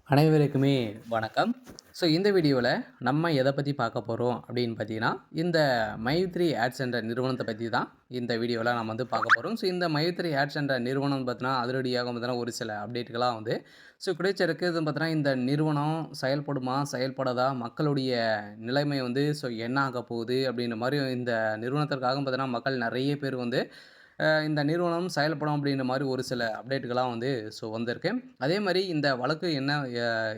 அனைவருக்குமே வணக்கம். இந்த வீடியோவில் நம்ம எதை பற்றி பார்க்க போகிறோம் அப்படின்னு பார்த்தீங்கன்னா, இந்த மைத்ரி ஆட்ஸ் என்ற நிறுவனத்தை பற்றி தான் இந்த வீடியோவில் நம்ம பார்க்க போகிறோம். இந்த மைத்ரி ஆட்ஸ் என்ற நிறுவனம் பார்த்தீங்கன்னா, அதிரடியாக பார்த்தீங்கன்னா ஒரு சில அப்டேட்டுகளாக கிடைச்சிருக்குது. பார்த்தீங்கன்னா இந்த நிறுவனம் செயல்படுமா, செயல்படாதா, மக்களுடைய நிலைமை என்ன ஆக போகுது அப்படின்ற மாதிரி இந்த நிறுவனத்திற்காக பார்த்தீங்கன்னா மக்கள் நிறைய பேர் இந்த நிறுவனம் செயல்படும் அப்படின்ற மாதிரி ஒரு சில அப்டேட்டுகளாக வந்திருக்கு. அதே மாதிரி இந்த வழக்கு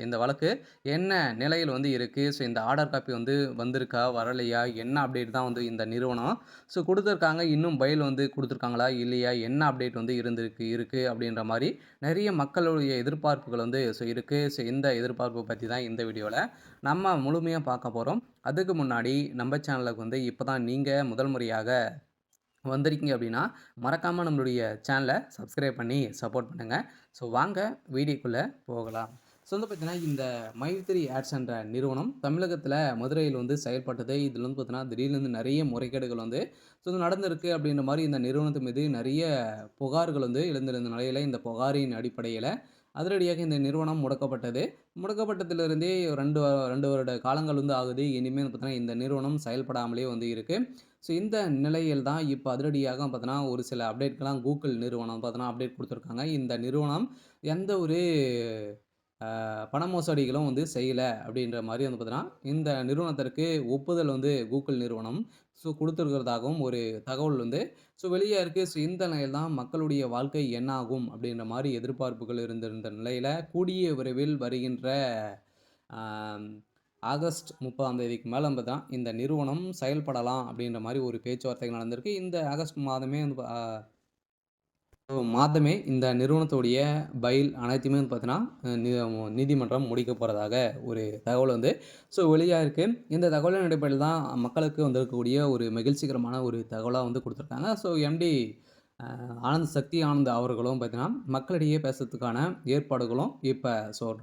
இந்த வழக்கு என்ன நிலையில் இருக்குது? இந்த ஆர்டர் காப்பி வந்திருக்கா? வரலையா? என்ன அப்டேட் தான் இந்த நிறுவனம் குடுத்துருக்காங்க. இன்னும் பெயில் குடுத்துருக்காங்களா? இல்லையா? என்ன அப்டேட் இருக்கு அப்படின்ற மாரி நிறைய மக்களுடைய எதிர்பார்ப்புகள் இருக்கு. இந்த எதிர்பார்ப்ப பத்தி தான் இந்த வீடியோல நம்ம முழுமையா பார்க்க போறோம். அதுக்கு முன்னாடி நம்ம சேனலுக்கு இப்போ தான் நீங்க முதல் முறையாக வந்திருக்கீங்க அப்படின்னா, மறக்காம நம்மளுடைய சேனலை சப்ஸ்கிரைப் பண்ணி சப்போர்ட் பண்ணுங்க. வாங்க வீடியோக்குள்ள போகலாம். பார்த்தீங்கன்னா, இந்த மைத்ரி ஆட்ஸ் என்ற நிறுவனம் தமிழகத்தில மதுரையில் செயல்பட்டது. இதில பார்த்தீங்கன்னா, திடீர்னு நிறைய முறைகேடுகள் நடந்திருக்கு அப்படின்ற மாரி இந்த நிறுவனத்து மீது நிறைய புகார்கள் எழுந்திருந்த நிலையில, இந்த புகாரின் அடிப்படையில அதிரடியாக இந்த நிறுவனம் முடக்கப்பட்டது. முடக்கப்பட்டதிலிருந்தே 2 வருட காலங்கள் ஆகுது. இனிமேல் பார்த்தீங்கன்னா, இந்த நிறுவனம் செயல்படாமலே இருக்கு. இந்த நிலையில் தான் இப்போ அதிரடியாக பார்த்தீங்கன்னா, ஒரு சில அப்டேட்கள்லாம் கூகுள் நிறுவனம் பார்த்தீங்கன்னா அப்டேட் குடுத்துருக்காங்க. இந்த நிறுவனம் எந்த ஒரு பண மோசடிகளும் செய்யல அப்படின்ற மாரி பார்த்தீங்கன்னா, இந்த நிறுவனத்திற்கு ஒப்புதல் கூகுள் நிறுவனம் குடுத்துருக்கிறதாகவும் ஒரு தகவல் வெளியா இருக்கு. இந்த நிலையில் தான் மக்களுடைய வாழ்க்கை என்ன ஆகும் அப்படின்ற மாரி எதிர்பார்ப்புகள் இருந்திருந்த நிலையில, கூடிய விரைவில் வருகின்ற ஆ ஆகஸ்ட் 30ஆம் தேதிக்கு மேல பார்த்தீங்கன்னா, இந்த நிறுவனம் செயல்படலாம் அப்படின்ற மாரி ஒரு பேச்சுவார்த்தைகள் நடந்திருக்கு. இந்த ஆகஸ்ட் மாதமே இந்த நிறுவனத்துடைய பெயில் அனைத்துமே பார்த்தீங்கன்னா, நீதிமன்றம் முடிக்க போறதாக ஒரு தகவல் வெளியா இருக்கு. இந்த தகவலின் அடிப்படையில் தான் மக்களுக்கு வந்திருக்கக்கூடிய ஒரு மகிழ்ச்சிகரமான ஒரு தகவலா குடுத்துருக்காங்க. எம்டி ஆனந்த் சக்தி ஆனந்த் அவர்களும் பார்த்தீங்கன்னா, மக்களிடையே பேசுறதுக்கான ஏற்பாடுகளும் இப்ப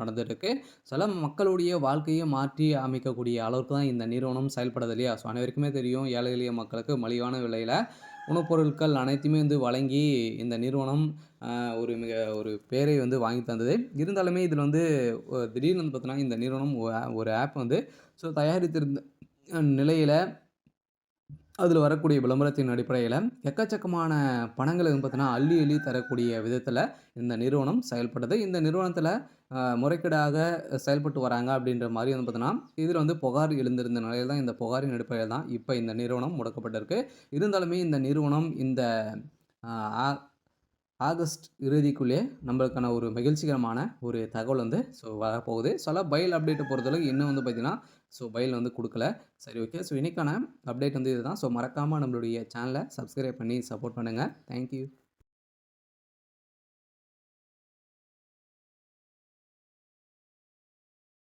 நடந்துருக்கு. சில மக்களுடைய வாழ்க்கையை மாற்றி அமைக்கக்கூடிய அளவுக்கு தான் இந்த நிறுவனம் செயல்படுது இல்லையா? அனைவருக்குமே தெரியும், ஏழை எளிய மக்களுக்கு மலிவான விலையில உணவுப் பொருட்கள் அனைத்தையுமே வழங்கி இந்த நிறுவனம் ஒரு பேரை வாங்கி தந்தது. இருந்தாலுமே இதில திடீர்னு பார்த்தீங்கன்னா, இந்த நிறுவனம் ஒரு ஆப் தயாரித்திருந்த நிலையில அதில வரக்கூடிய விளம்பரத்தின் அடிப்படையில எக்கச்சக்கமான பணங்கள பார்த்தீங்கன்னா, அள்ளி அள்ளி தரக்கூடிய விதத்தில இந்த நிறுவனம் செயல்படுது. இந்த நிறுவனத்தில முறைகேடாக செயல்பட்டு வராங்க அப்படின்ற மாரி பார்த்தீங்கன்னா, இதில புகார் எழுந்திருந்த நிலையில தான் இந்த புகாரின் அடிப்படையில தான் இப்ப இந்த நிறுவனம் முடக்கப்பட்டிருக்கு. இருந்தாலுமே இந்த நிறுவனம் இந்த ஆ ஆகஸ்ட் இறுதிக்குள்ளே நம்மளுக்கான ஒரு மகிழ்ச்சிகரமான ஒரு தகவல் வரப்போகுது. பெயில் அப்டேட்ட பொறுத்தளவுக்கு இன்னும் பார்த்தீங்கன்னா, பெயில் குடுக்கல. சரி, ஓகே. இன்னைக்கான அப்டேட் இதுதான். மறக்காம நம்மளுடைய சேனல சப்ஸ்கிரைப் பண்ணி சப்போர்ட் பண்ணுங்க. Thank you.